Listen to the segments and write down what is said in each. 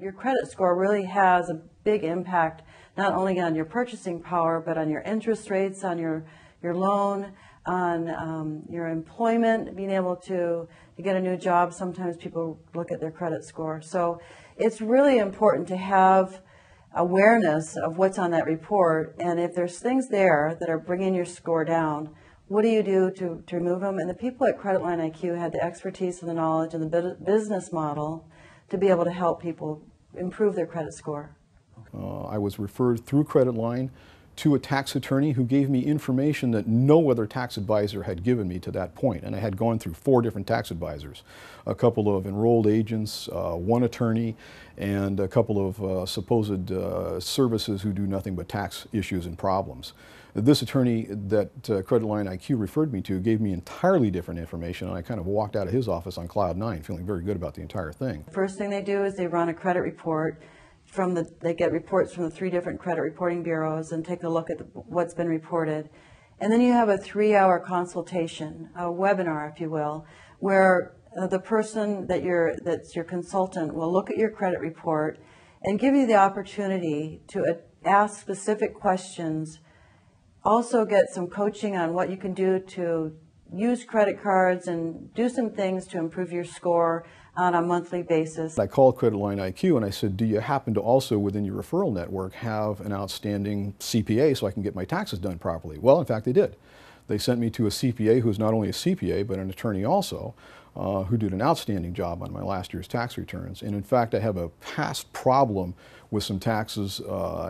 your credit score really has a big impact, not only on your purchasing power, but on your interest rates, on your loan, on your employment, being able to get a new job. Sometimes people look at their credit score. So it's really important to have awareness of what's on that report, and if there's things there that are bringing your score down, what do you do to remove them? And the people at Credit Line IQ had the expertise and the knowledge and the business model to be able to help people improve their credit score. I was referred through Credit Line to a tax attorney who gave me information that no other tax advisor had given me to that point. And I had gone through 4 different tax advisors, a couple of enrolled agents, one attorney, and a couple of supposed services who do nothing but tax issues and problems. This attorney that Credit Line IQ referred me to gave me entirely different information, and I kind of walked out of his office on cloud 9, feeling very good about the entire thing. First thing they do is they run a credit report. They get reports from the 3 different credit reporting bureaus and take a look at what's been reported. And then you have a 3-hour consultation, a webinar, if you will, where the person that's your consultant will look at your credit report and give you the opportunity to ask specific questions, also get some coaching on what you can do to use credit cards and do some things to improve your score on a monthly basis. I called Credit Line IQ and I said, do you happen to also within your referral network have an outstanding CPA so I can get my taxes done properly? Well, in fact, they did. They sent me to a CPA who's not only a CPA but an attorney also, who did an outstanding job on my last year's tax returns. And in fact, I have a past problem with some taxes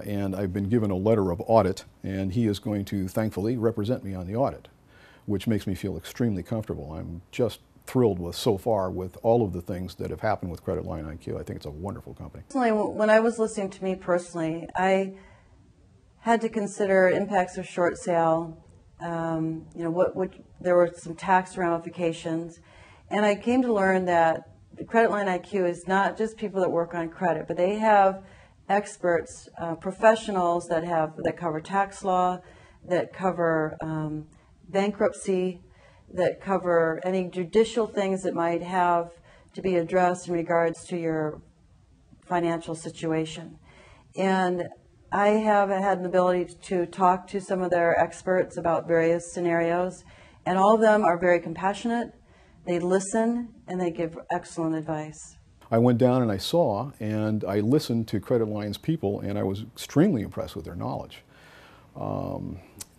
and I've been given a letter of audit, and he is going to thankfully represent me on the audit, which makes me feel extremely comfortable. I'm just thrilled with so far with all of the things that have happened with Credit Line IQ. I think it's a wonderful company. Personally, when I was listening to me personally, I had to consider impacts of short sale. There were some tax ramifications, and I came to learn that the Credit Line IQ is not just people that work on credit, but they have experts, professionals that cover tax law, that cover bankruptcy, that cover any judicial things that might have to be addressed in regards to your financial situation. And I have had an ability to talk to some of their experts about various scenarios, and all of them are very compassionate. They listen and they give excellent advice. I went down and I saw and I listened to Credit Line's people, and I was extremely impressed with their knowledge.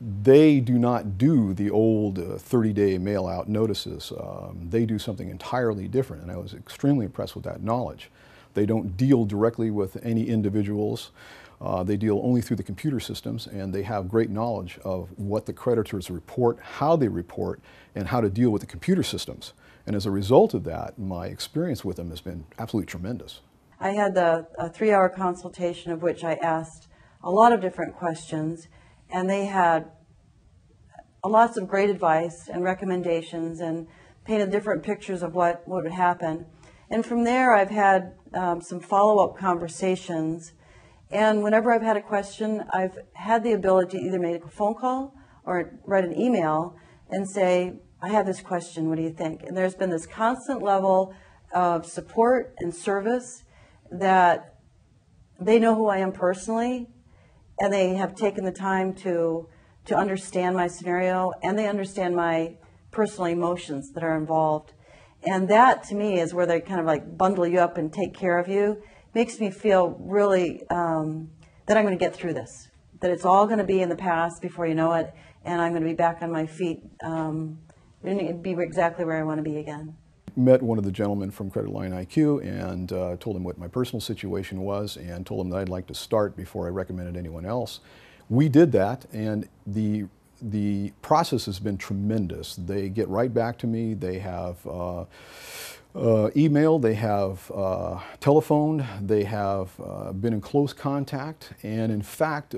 They do not do the old 30-day mail-out notices. They do something entirely different, and I was extremely impressed with that knowledge. They don't deal directly with any individuals. They deal only through the computer systems, and they have great knowledge of what the creditors report, how they report, and how to deal with the computer systems. And as a result of that, my experience with them has been absolutely tremendous. I had a 3-hour consultation of which I asked a lot of different questions, and they had lots of great advice and recommendations and painted different pictures of what would happen. And from there, I've had some follow-up conversations. And whenever I've had a question, I've had the ability to either make a phone call or write an email and say, I have this question, what do you think? And there's been this constant level of support and service that they know who I am personally, and they have taken the time to understand my scenario, and they understand my personal emotions that are involved. And that, to me, is where they kind of like bundle you up and take care of you. Makes me feel really that I'm going to get through this, that it's all going to be in the past before you know it, and I'm going to be back on my feet and be exactly where I want to be again. Met one of the gentlemen from Credit Line IQ and told him what my personal situation was, and told him that I'd like to start before I recommended anyone else. We did that, and the process has been tremendous. They get right back to me. They have email, they have telephone, they have been in close contact, and in fact,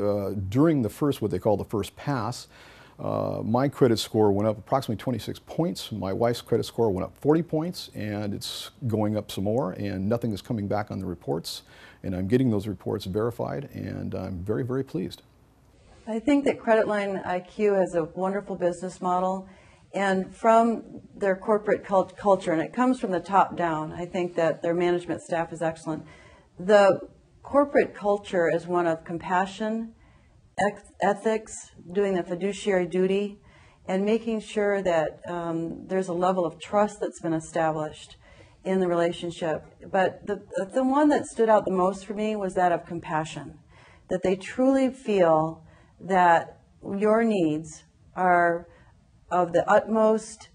during the first, what they call the first pass, my credit score went up approximately 26 points. My wife's credit score went up 40 points, and it's going up some more, and nothing is coming back on the reports, and I'm getting those reports verified, and I'm very, very pleased. I think that Credit Line IQ has a wonderful business model, and from their corporate culture, and it comes from the top down. I think that their management staff is excellent. The corporate culture is one of compassion, ethics, doing the fiduciary duty, and making sure that there's a level of trust that's been established in the relationship. But the one that stood out the most for me was that of compassion, that they truly feel that your needs are of the utmost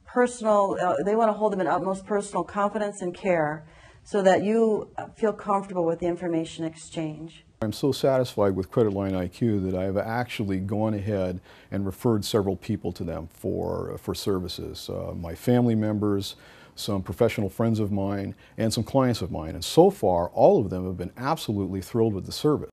personal, they want to hold them in utmost personal confidence and care so that you feel comfortable with the information exchange. I'm so satisfied with Credit Line IQ that I have actually gone ahead and referred several people to them for services. My family members, some professional friends of mine, and some clients of mine. And so far, all of them have been absolutely thrilled with the service.